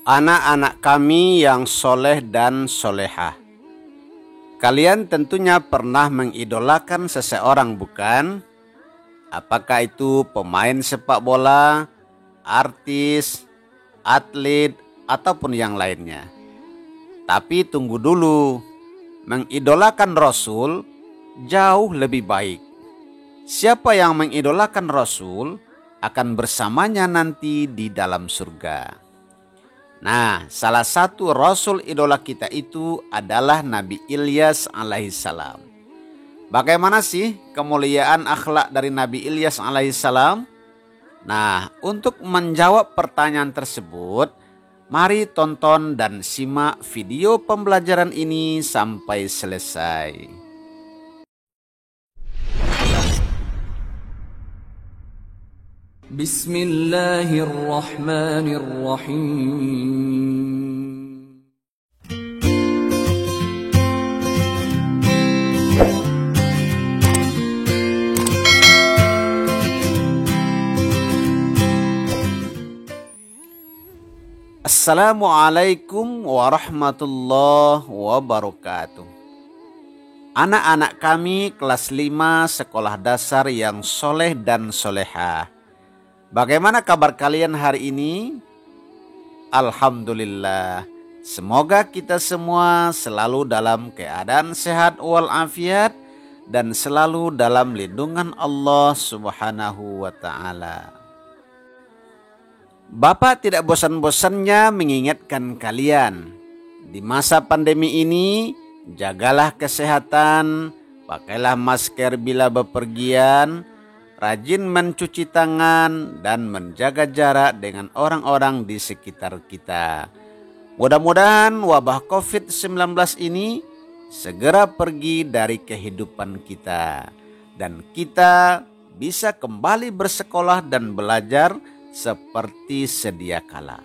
Anak-anak kami yang soleh dan solehah. Kalian tentunya pernah mengidolakan seseorang, bukan? Apakah itu pemain sepak bola, artis, atlet, ataupun yang lainnya. Tapi tunggu dulu, mengidolakan Rasul jauh lebih baik. Siapa yang mengidolakan Rasul akan bersamanya nanti di dalam surga. Nah, salah satu Rasul idola kita itu adalah Nabi Ilyas alaihissalam. Bagaimana sih kemuliaan akhlak dari Nabi Ilyas alaihissalam? Nah, untuk menjawab pertanyaan tersebut, mari tonton dan simak video pembelajaran ini sampai selesai. Bismillahirrahmanirrahim. Assalamualaikum warahmatullahi wabarakatuh. Anak-anak kami kelas 5 sekolah dasar yang soleh dan solehah. Bagaimana kabar kalian hari ini? Alhamdulillah. Semoga kita semua selalu dalam keadaan sehat walafiat dan selalu dalam lindungan Allah Subhanahu wa ta'ala. Bapak tidak bosan-bosannya mengingatkan kalian. Di masa pandemi ini, jagalah kesehatan, pakailah masker bila bepergian, rajin mencuci tangan dan menjaga jarak dengan orang-orang di sekitar kita. Mudah-mudahan wabah COVID-19 ini segera pergi dari kehidupan kita dan kita bisa kembali bersekolah dan belajar seperti sedia kala.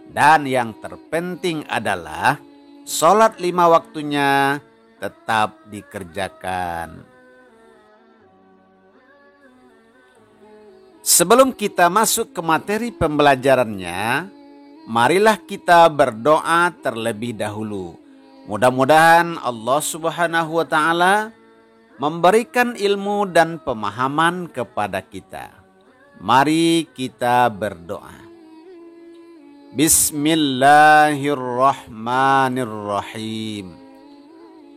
Dan yang terpenting adalah sholat 5 waktunya tetap dikerjakan. Sebelum kita masuk ke materi pembelajarannya, marilah kita berdoa terlebih dahulu. Mudah-mudahan Allah Subhanahu wa ta'ala memberikan ilmu dan pemahaman kepada kita. Mari kita berdoa. Bismillahirrahmanirrahim.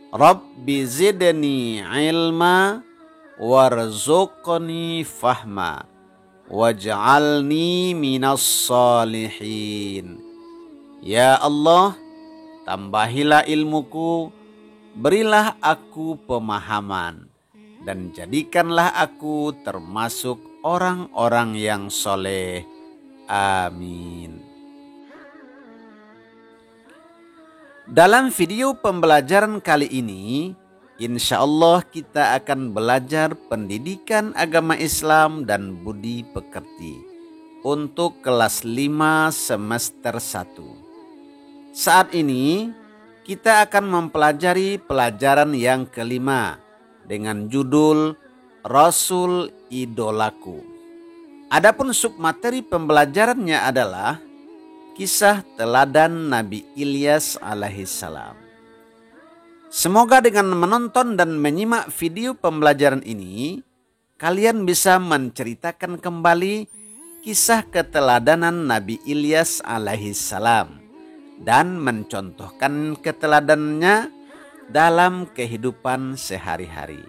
Rabbi zidni ilma warzuqni fahma waj'alni minas salihin. Ya Allah, tambahilah ilmuku, berilah aku pemahaman, dan jadikanlah aku termasuk orang-orang yang soleh. Amin. Dalam video pembelajaran kali ini, insya Allah kita akan belajar pendidikan agama Islam dan budi pekerti untuk kelas 5 semester 1. Saat ini kita akan mempelajari pelajaran yang kelima dengan judul Rasul Idolaku. Adapun submateri pembelajarannya adalah kisah teladan Nabi Ilyas alaihissalam. Semoga dengan menonton dan menyimak video pembelajaran ini, kalian bisa menceritakan kembali kisah keteladanan Nabi Ilyas alaihissalam dan mencontohkan keteladanannya dalam kehidupan sehari-hari.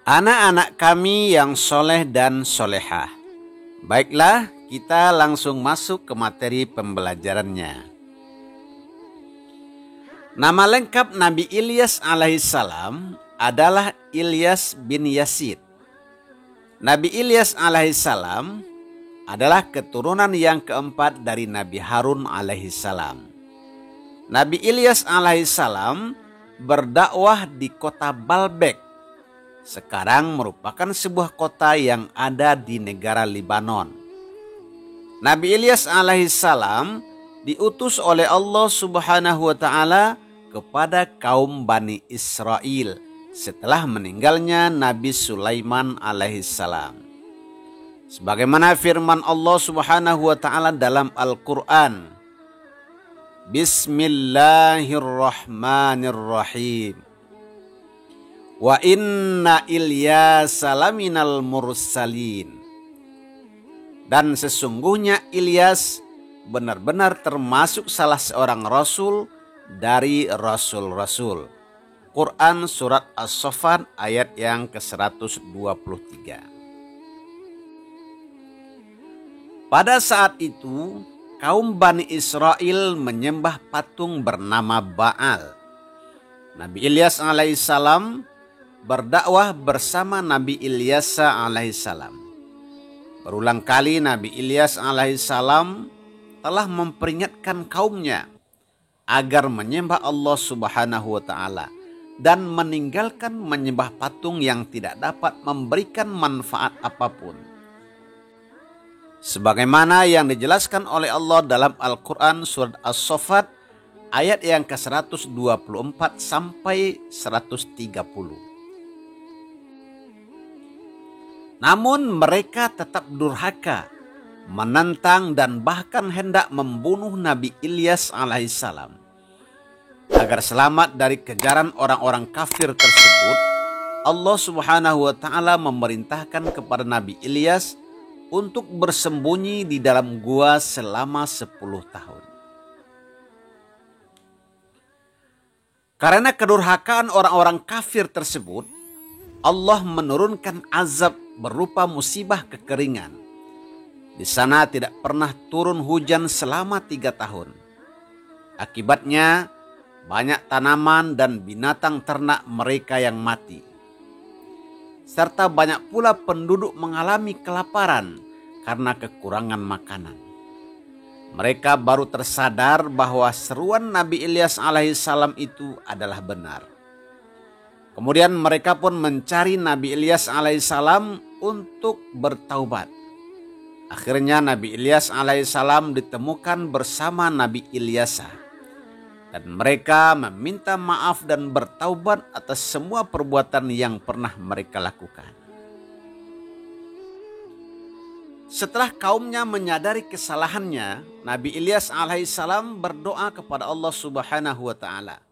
Anak-anak kami yang soleh dan solehah. Baiklah, kita langsung masuk ke materi pembelajarannya. Nama lengkap Nabi Ilyas alaihissalam adalah Ilyas bin Yazid. Nabi Ilyas alaihissalam adalah keturunan yang keempat dari Nabi Harun alaihissalam. Nabi Ilyas alaihissalam berdakwah di kota Baalbek. Sekarang merupakan sebuah kota yang ada di negara Lebanon. Nabi Ilyas alaihissalam diutus oleh Allah Subhanahu wa ta'ala kepada kaum Bani Israel setelah meninggalnya Nabi Sulaiman alaihissalam. Sebagaimana firman Allah Subhanahu wa taala dalam Al-Qur'an, Bismillahirrahmanirrahim. Wa inna Ilyasa laminal mursalin. Dan sesungguhnya Ilyas benar-benar termasuk salah seorang rasul dari rasul-rasul. Quran surat As-Saffat ayat yang ke-123. Pada saat itu, kaum Bani Israel menyembah patung bernama Baal. Nabi Ilyas alaihissalam berdakwah bersama Nabi Ilyasa alaihissalam. Berulang kali Nabi Ilyas alaihissalam telah memperingatkan kaumnya agar menyembah Allah Subhanahu wa taala dan meninggalkan menyembah patung yang tidak dapat memberikan manfaat apapun. Sebagaimana yang dijelaskan oleh Allah dalam Al-Quran surat As-Saffat ayat yang ke-124 sampai 130. Namun mereka tetap durhaka, menentang dan bahkan hendak membunuh Nabi Ilyas alaihissalam. Agar selamat dari kejaran orang-orang kafir tersebut, Allah Subhanahu wa taala memerintahkan kepada Nabi Ilyas untuk bersembunyi di dalam gua selama 10 tahun. Karena kedurhakaan orang-orang kafir tersebut, Allah menurunkan azab berupa musibah kekeringan. Di sana tidak pernah turun hujan selama 3 tahun. Akibatnya banyak tanaman dan binatang ternak mereka yang mati. Serta banyak pula penduduk mengalami kelaparan karena kekurangan makanan. Mereka baru tersadar bahwa seruan Nabi Ilyas alaihissalam itu adalah benar. Kemudian mereka pun mencari Nabi Ilyas alaihissalam untuk bertaubat. Akhirnya Nabi Ilyas alaihissalam ditemukan bersama Nabi Ilyasa. Dan mereka meminta maaf dan bertaubat atas semua perbuatan yang pernah mereka lakukan. Setelah kaumnya menyadari kesalahannya, Nabi Ilyas alaihissalam berdoa kepada Allah Subhanahu wa taala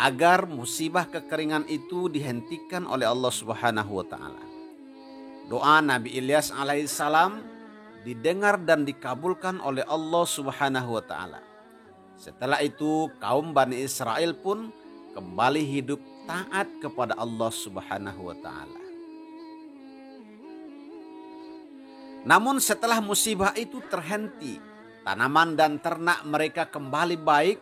agar musibah kekeringan itu dihentikan oleh Allah Subhanahu wa taala. Doa Nabi Ilyas alaihissalam didengar dan dikabulkan oleh Allah Subhanahu wa taala. Setelah itu kaum Bani Israel pun kembali hidup taat kepada Allah Subhanahu wa taala. Namun setelah musibah itu terhenti, tanaman dan ternak mereka kembali baik,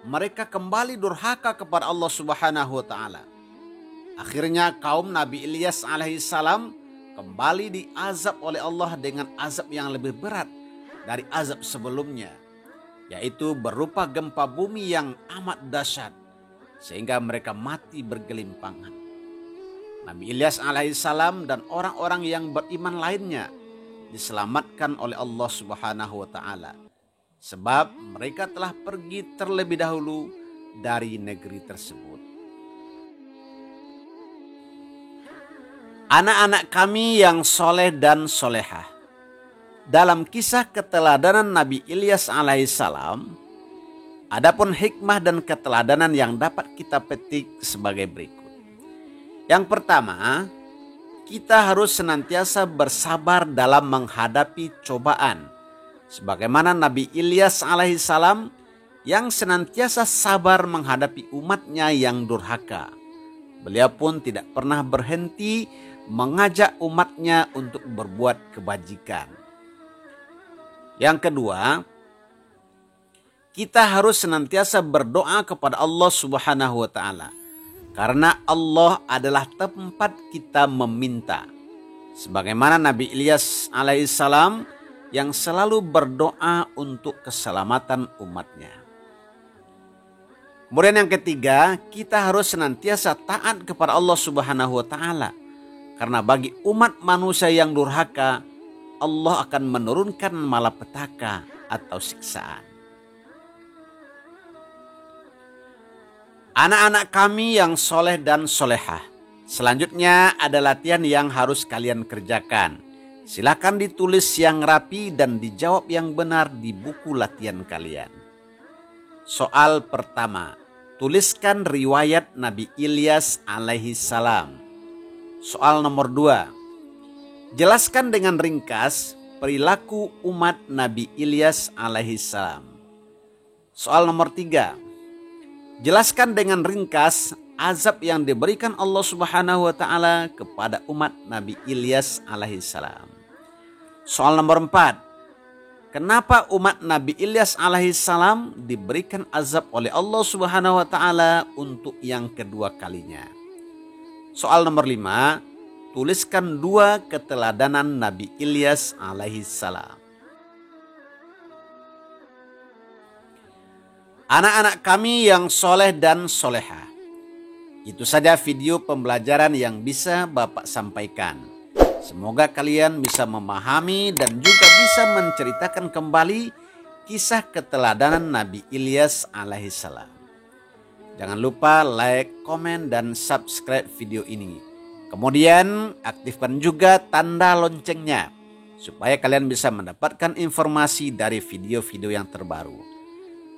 mereka kembali durhaka kepada Allah Subhanahu wa taala. Akhirnya kaum Nabi Ilyas alaihissalam kembali diazab oleh Allah dengan azab yang lebih berat dari azab sebelumnya, yaitu berupa gempa bumi yang amat dahsyat sehingga mereka mati bergelimpangan. Nabi Ilyas alaihissalam dan orang-orang yang beriman lainnya diselamatkan oleh Allah Subhanahu wa taala, sebab mereka telah pergi terlebih dahulu dari negeri tersebut. Anak-anak kami yang soleh dan solehah, dalam kisah keteladanan Nabi Ilyas alaihissalam, adapun hikmah dan keteladanan yang dapat kita petik sebagai berikut. Yang pertama, kita harus senantiasa bersabar dalam menghadapi cobaan, sebagaimana Nabi Ilyas alaihissalam yang senantiasa sabar menghadapi umatnya yang durhaka. Beliau pun tidak pernah berhenti mengajak umatnya untuk berbuat kebajikan. Yang kedua, kita harus senantiasa berdoa kepada Allah Subhanahu wa taala, karena Allah adalah tempat kita meminta. Sebagaimana Nabi Ilyas alaihissalam yang selalu berdoa untuk keselamatan umatnya. Kemudian yang ketiga, kita harus senantiasa taat kepada Allah Subhanahu wa taala. Karena bagi umat manusia yang durhaka, Allah akan menurunkan malapetaka atau siksaan. Anak-anak kami yang soleh dan solehah, selanjutnya ada latihan yang harus kalian kerjakan, Silakan ditulis yang rapi dan dijawab yang benar di buku latihan kalian. Soal pertama, tuliskan riwayat Nabi Ilyas alaihi salam. Soal nomor 2, jelaskan dengan ringkas perilaku umat Nabi Ilyas alaihi salam. Soal nomor 3, jelaskan dengan ringkas azab yang diberikan Allah Subhanahu wa taala kepada umat Nabi Ilyas alaihi salam. Soal nomor 4, kenapa umat Nabi Ilyas alaihi salam diberikan azab oleh Allah Subhanahu wa taala untuk yang kedua kalinya? Soal nomor 5, tuliskan 2 keteladanan Nabi Ilyas alaihi salam. Anak-anak kami yang soleh dan soleha, itu saja video pembelajaran yang bisa Bapak sampaikan. Semoga kalian bisa memahami dan juga bisa menceritakan kembali kisah keteladanan Nabi Ilyas alaihi salam. Jangan lupa like, komen, dan subscribe video ini. Kemudian aktifkan juga tanda loncengnya supaya kalian bisa mendapatkan informasi dari video-video yang terbaru.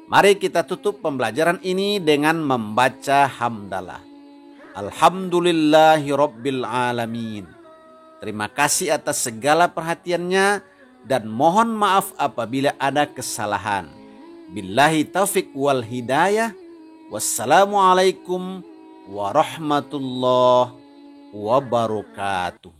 Mari kita tutup pembelajaran ini dengan membaca hamdalah. Alhamdulillahirabbil alamin. Terima kasih atas segala perhatiannya dan mohon maaf apabila ada kesalahan. Billahi taufik wal hidayah. Wassalamualaikum warahmatullahi wabarakatuh.